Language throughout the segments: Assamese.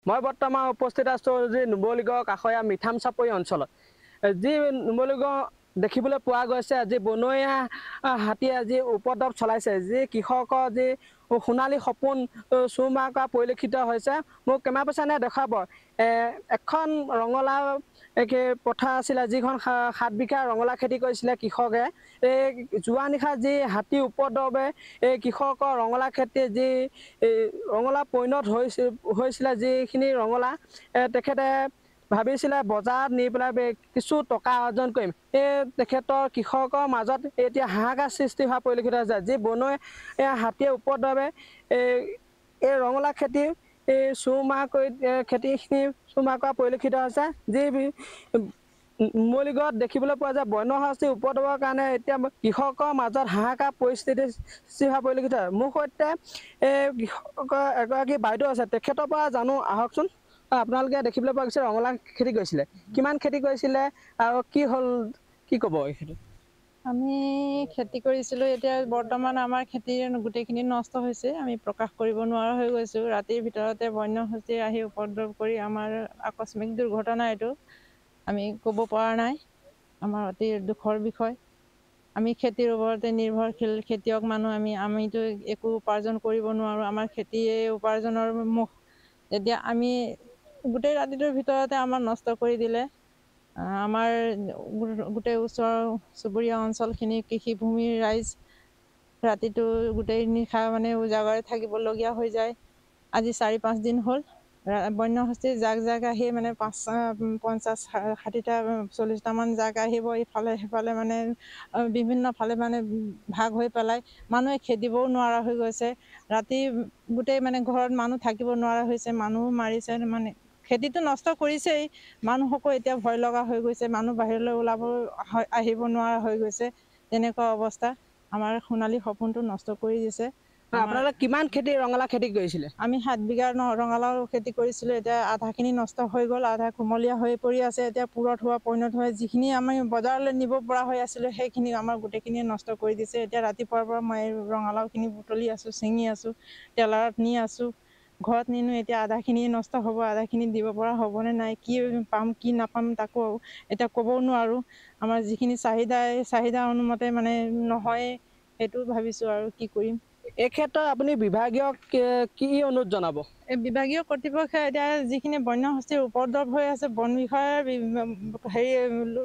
মই বৰ্তমান উপস্থিত আছোঁ যি নুমলীগড় কাষৰীয়া মিঠাম চাপৰি অঞ্চলত। যি নুমলীগড় দেখিবলৈ পোৱা গৈছে, আজি বনৰীয়া হাতীয়ে আজি উপদ্ৰৱ চলাইছে, যি কৃষকৰ যি সোণালী সপোন চুৰমাৰ কৰা পৰিলক্ষিত হৈছে। মোক কেমেৰা পাৰ্চনে দেখাব এখন ৰঙালাও পথাৰ আছিলে, যিখন 7 বিঘা ৰঙালাও খেতি কৰিছিলে কৃষকে। এই যোৱা নিশা যি হাতী উপদ্ৰৱে এই কৃষকৰ ৰঙালাও খেতি যি ৰঙালাও পৰিণত হৈছিলে, যিখিনি ৰঙালাও তেখেতে ভাবিছিলে বজাৰত নি পেলাই কিছু টকা অৰ্জন কৰিম। তেখেতৰ কৃষকৰ মাজত এতিয়া হাহাকাৰ সৃষ্টি হোৱা পৰিলক্ষিত হৈছে। যি বনৰীয়া হাতীয়ে উপদ্ৰৱে এই ৰঙালাও খেতি চুৰমাৰ কৰি খেতিখিনি চুৰমাৰ কৰা পৰিলক্ষিত হৈছে। যি নুমলীগড়ত দেখিবলৈ পোৱা যায় বন্যহস্তীৰ উপদ্ৰৱৰ কাৰণে এতিয়া কৃষকৰ মাজত হাহাকাৰ পৰিস্থিতি সৃষ্টি হোৱা পৰিলক্ষিত হয়। মোৰ সৈতে কৃষকৰ এগৰাকী বাইদেউ আছে, তেখেতৰ পৰা জানো আহকচোন। আপোনালোকে দেখিবলৈ পোৱা গৈছে ৰঙালাও খেতি কৰিছিলে, কিমান খেতি কৰিছিলে আৰু কি হ'ল কি ক'ব? এইটো আমি খেতি কৰিছিলোঁ, এতিয়া বৰ্তমান আমাৰ খেতিৰ গোটেইখিনি নষ্ট হৈছে। আমি প্ৰকাশ কৰিব নোৱাৰা হৈ গৈছোঁ। ৰাতিৰ ভিতৰতে বন্যহস্তীয়ে আহি উপদ্ৰৱ কৰি আমাৰ আকস্মিক দুৰ্ঘটনা এইটো আমি ক'ব পৰা নাই। আমাৰ অতি দুখৰ বিষয়। আমি খেতিৰ ওপৰতে নিৰ্ভৰশীল খেতিয়ক মানুহ। আমিতো একো উপাৰ্জন কৰিব নোৱাৰোঁ। আমাৰ খেতিয়ে উপাৰ্জনৰ মুখ। এতিয়া আমি গোটেই ৰাতিটোৰ ভিতৰতে আমাৰ নষ্ট কৰি দিলে। আমাৰ গোটেই ওচৰ চুবুৰীয়া অঞ্চলখিনি কৃষিভূমিৰ ৰাইজ ৰাতিটো গোটেই নিশা উজাগৰে থাকিবলগীয়া হৈ যায়। আজি 4-5 দিন হ'ল বন্যহস্তীৰ জাক আহি 50-60টা 40টামান জাক আহিব ইফালে সিফালে বিভিন্ন ফালে ভাগ হৈ পেলাই মানুহে খেদিবও নোৱাৰা হৈ গৈছে। ৰাতি গোটেই ঘৰত মানুহ থাকিব নোৱাৰা হৈছে। মানুহো মাৰিছে, খেতিটো নষ্ট কৰিছেই। মানুহকো এতিয়া ভয় লগা হৈ গৈছে। মানুহ বাহিৰলৈ আহিব নোৱাৰা হৈ গৈছে। তেনেকুৱা অৱস্থা। আমাৰ সোণালী সপোনটো নষ্ট কৰি দিছে। আপোনালোকে কিমান খেতি ৰঙালাও খেতি কৰিছিলে? আমি 7 বিঘা ৰঙালাও খেতি কৰিছিলোঁ। এতিয়া আধাখিনি নষ্ট হৈ গ'ল, আধা কুমলীয়া হৈ পৰি আছে। এতিয়া পুৰত হোৱা পৰিণত হৈ যিখিনি আমি বজাৰলৈ নিব পৰা হৈ আছিলোঁ, সেইখিনি আমাৰ গোটেইখিনিয়ে নষ্ট কৰি দিছে। এতিয়া ৰাতিপুৱাৰ পৰা মই ৰঙালাওখিনি বুটলি আছোঁ, ছিঙি আছোঁ, টেলাৰত নি আছোঁ। ঘৰত নিনো, এতিয়া আধাখিনি নষ্ট হ'ব, আধাখিনি দিব পৰা হ'বনে নাই, কি পাম কি নাপাম তাকো এতিয়া ক'বও নোৱাৰোঁ। আমাৰ যিখিনি চাহিদা অনুমতে নহয়, সেইটো ভাবিছোঁ আৰু কি কৰিম। এই ক্ষেত্ৰত আপুনি বিভাগীয় কি অনুৰোধ জনাব? এই বিভাগীয় কৰ্তৃপক্ষই এতিয়া যিখিনি বন্যহস্তীৰ উপদ্ৰৱ হৈ আছে, বন বিষয়াৰ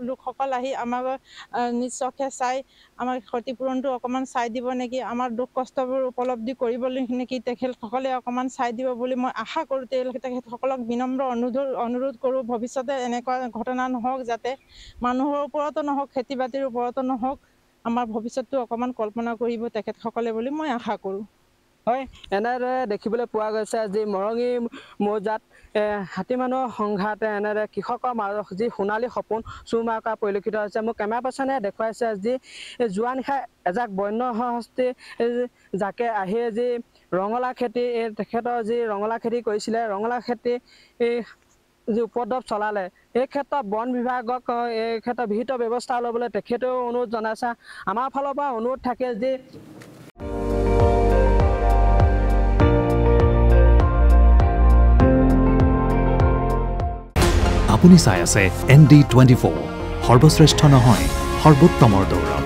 লোকসকল আহি আমাক নিজ চক্ষে চাই আমাক ক্ষতিপূৰণটো অকণমান চাই দিব নেকি, আমাৰ দুখ কষ্টবোৰ উপলব্ধি কৰিবলৈ নেকি তেখেতসকলে অকণমান চাই দিব বুলি মই আশা কৰোঁ। তেখেতসকলক বিনম্ৰ অনুৰোধ কৰোঁ, ভৱিষ্যতে এনেকুৱা ঘটনা নহওক, যাতে মানুহৰ ওপৰতো নহওক, খেতি বাতিৰ ওপৰতো নহওক। আমাৰ ভৱিষ্যতটো অকণমান কল্পনা কৰিব তেখেতসকলে বুলি মই আশা কৰোঁ। হয়, এনেদৰে দেখিবলৈ পোৱা গৈছে যি মৰঙী মৌজাত হাতী মানুহৰ সংঘাতে এনেদৰে কৃষকৰ মাজত যি সোণালী সপোন চুৰমাৰ কৰা পৰিলক্ষিত হৈছে। মোক কেমেৰা পাৰ্চনে দেখুৱাইছে যি যোৱা নিশা এজাক বন্যহস্তী জাকে আহিয়ে যি ৰঙালাও খেতি তেখেতৰ যি ৰঙালাও খেতি কৰিছিলে, ৰঙালাও খেতি যি উপদ্ৰৱ চলালে, এই ক্ষেত্ৰত বন বিভাগক এই ক্ষেত্ৰত বিহিত ব্যৱস্থা ল'বলৈ তেখেতেও অনুৰোধ জনাইছে। আমাৰ ফালৰ পৰা অনুৰোধ থাকে যি আপুনি চাই আছে ND24, সৰ্বশ্ৰেষ্ঠ নহয় সৰ্বোত্তমৰ দৌৰ।